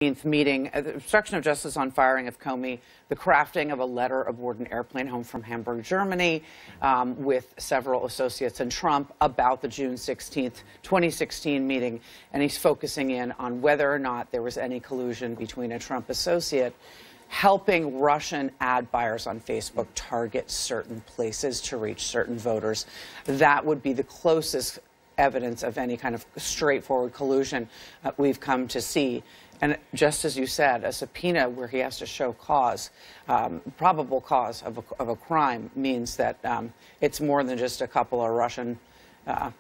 meeting, the obstruction of justice on firing of Comey, the crafting of a letter aboard an airplane home from Hamburg, Germany, with several associates and Trump about the June 16th, 2016 meeting. And he's focusing in on whether or not there was any collusion between a Trump associate helping Russian ad buyers on Facebook target certain places to reach certain voters. That would be the closest evidence of any kind of straightforward collusion we've come to see. And just as you said, a subpoena where he has to show cause, probable cause of a crime, means that it's more than just a couple of Russian people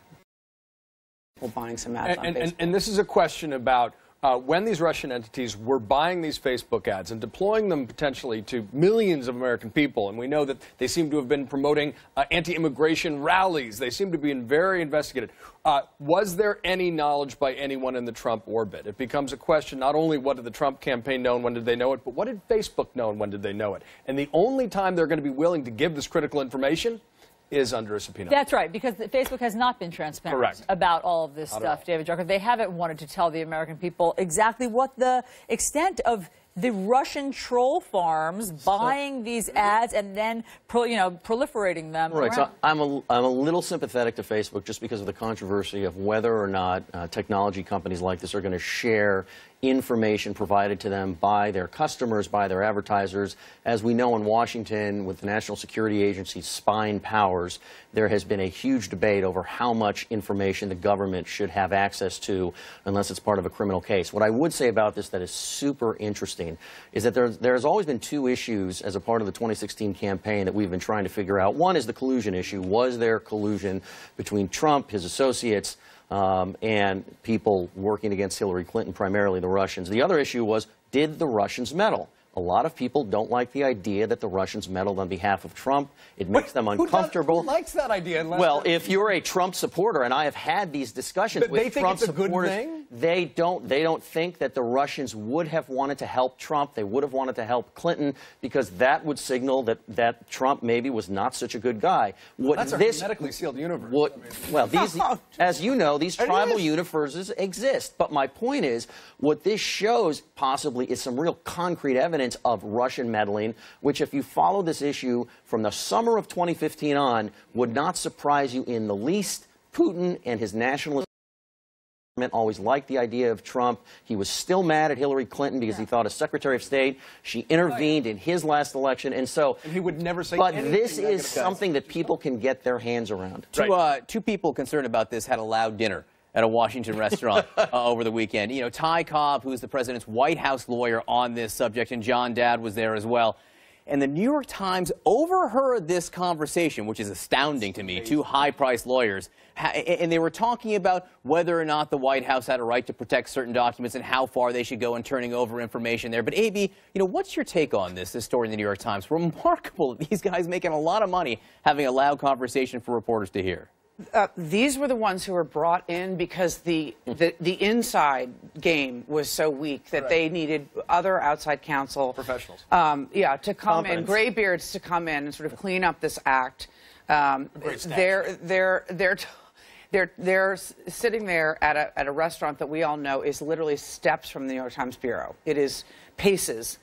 buying some ads on Facebook. And this is a question about when these Russian entities were buying these Facebook ads and deploying them potentially to millions of American people, and we know that they seem to have been promoting anti-immigration rallies. They seem to be very investigated. Was there any knowledge by anyone in the Trump orbit? It becomes a question, not only what did the Trump campaign know and when did they know it, but what did Facebook know and when did they know it? And the only time they're going to be willing to give this critical information is under a subpoena. That's right, because Facebook has not been transparent about all of this stuff, David Drucker. They haven't wanted to tell the American people exactly what the extent of the Russian troll farms buying these ads and then proliferating them Right. around. So I'm a little sympathetic to Facebook just because of the controversy of whether or not technology companies like this are going to share information provided to them by their customers, by their advertisers. As we know in Washington, with the National Security Agency's spying powers, there has been a huge debate over how much information the government should have access to unless it's part of a criminal case. What I would say about this that is super interesting is that there's always been two issues as a part of the 2016 campaign that we've been trying to figure out. One is the collusion issue. Was there collusion between Trump, his associates, and people working against Hillary Clinton, primarily the Russians? The other issue was, did the Russians meddle? A lot of people don't like the idea that the Russians meddled on behalf of Trump. It makes them uncomfortable. Who likes that idea? Well, if you're a Trump supporter, and I have had these discussions with Trump supporters, they don't think that the Russians would have wanted to help Trump. They would have wanted to help Clinton because that would signal that Trump maybe was not such a good guy. That's a hermetically sealed universe. Well, these, as you know, these tribal universes exist. But my point is, what this shows possibly is some real concrete evidence of Russian meddling, which, if you follow this issue from the summer of 2015 on, would not surprise you in the least. Putin and his nationalist government always liked the idea of Trump. He was still mad at Hillary Clinton because he thought as Secretary of State, she intervened in his last election, and so. And he would never say But anything this is something that people can get their hands around. Two people concerned about this had a loud dinner at a Washington restaurant over the weekend. You know, Ty Cobb, who's the president's White House lawyer on this subject, and John Dad was there as well. And the New York Times overheard this conversation, which is astounding to me, two high-priced lawyers. And they were talking about whether or not the White House had a right to protect certain documents and how far they should go in turning over information there. But, A.B., you know, what's your take on this story in the New York Times? Remarkable. These guys making a lot of money having a loud conversation for reporters to hear. These were the ones who were brought in because the inside game was so weak that they needed other outside counsel. Professionals. To come in, graybeards to come in and sort of clean up this act. They're sitting there at a restaurant that we all know is literally steps from the New York Times Bureau. It is paces.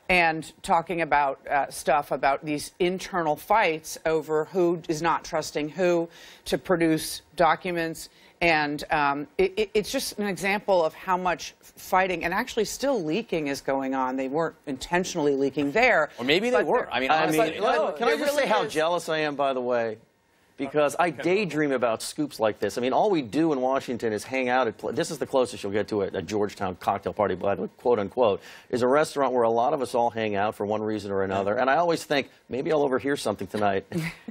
And talking about stuff about these internal fights over who is not trusting who to produce documents. And it's just an example of how much fighting and actually still leaking is going on. They weren't intentionally leaking there. Or maybe they were. I mean, honestly, can I just say how jealous I am, by the way? Because I daydream about scoops like this. I mean, all we do in Washington is hang out at, this is the closest you'll get to a Georgetown cocktail party, quote unquote, is a restaurant where a lot of us all hang out for one reason or another. And I always think, maybe I'll overhear something tonight.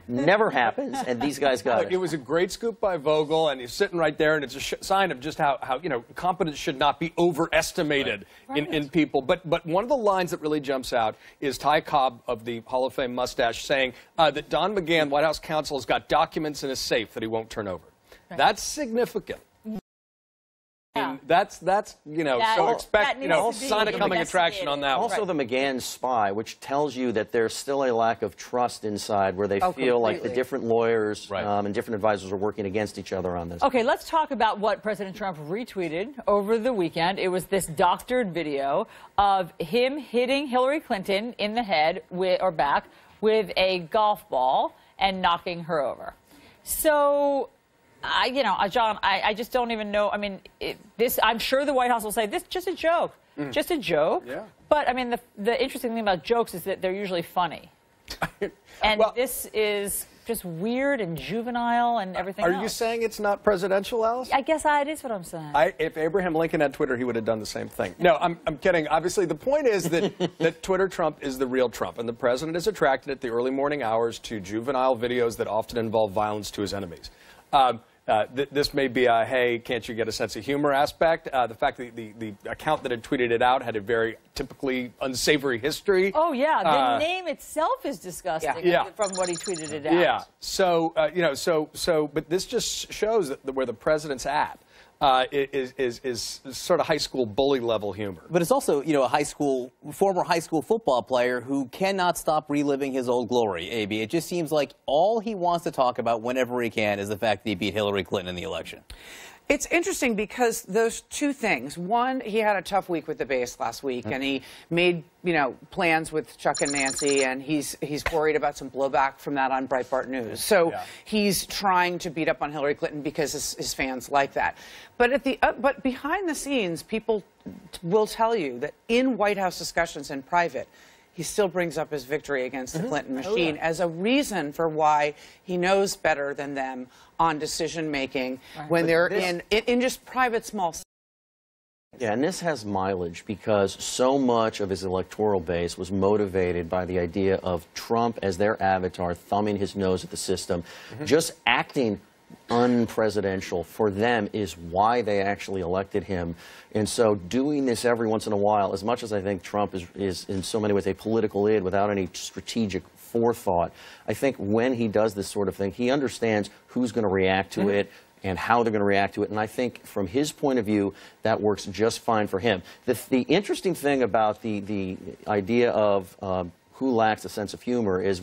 Never happens, and these guys got it. It was a great scoop by Vogel, and he's sitting right there, and it's a sign of just how you know, competence should not be overestimated in people. But one of the lines that really jumps out is Ty Cobb of the Hall of Fame mustache saying that Don McGahn, White House counsel, has got documents in his safe that he won't turn over. That's significant. That's you know, so expect, you know, needs to be sign a coming attraction on that one. Also, the McGahn spy, which tells you that there's still a lack of trust inside, where they feel like the different lawyers and different advisors are working against each other on this. Okay, let's talk about what President Trump retweeted over the weekend. It was this doctored video of him hitting Hillary Clinton in the head or back with a golf ball and knocking her over. So, you know, John, I just don't even know. I mean, I'm sure the White House will say this is just a joke, just a joke. Yeah. But I mean, the interesting thing about jokes is that they're usually funny, and this is just weird and juvenile and everything else. Are you saying it's not presidential, Alice? I guess it is what I'm saying. If Abraham Lincoln had Twitter, he would have done the same thing. No, I'm kidding. Obviously, the point is that, that Twitter Trump is the real Trump, and the president is attracted at the early morning hours to juvenile videos that often involve violence to his enemies. This may be a, hey, can't you get a sense of humor aspect. The fact that the account that had tweeted it out had a very typically unsavory history. Oh, yeah. The name itself is disgusting from what he tweeted it out. Yeah. So, you know, but this just shows that where the president's at. Is sort of high school bully level humor. But it's also, you know, a former high school football player who cannot stop reliving his old glory, AB. It just seems like all he wants to talk about whenever he can is the fact that he beat Hillary Clinton in the election. It's interesting because those two things. One, he had a tough week with the base last week, and he made, you know, plans with Chuck and Nancy, and he's worried about some blowback from that on Breitbart News. So he's trying to beat up on Hillary Clinton because his fans like that. But but behind the scenes, people will tell you that in White House discussions in private, he still brings up his victory against the Clinton machine as a reason for why he knows better than them on decision-making when they're in just private small. Yeah, and this has mileage because so much of his electoral base was motivated by the idea of Trump as their avatar, thumbing his nose at the system, just acting unpresidential for them is why they actually elected him. And so doing this every once in a while, as much as I think Trump is in so many ways a political id without any strategic forethought, I think when he does this sort of thing, he understands who's going to react to it and how they're going to react to it. And I think from his point of view, that works just fine for him. The interesting thing about the idea of who lacks a sense of humor is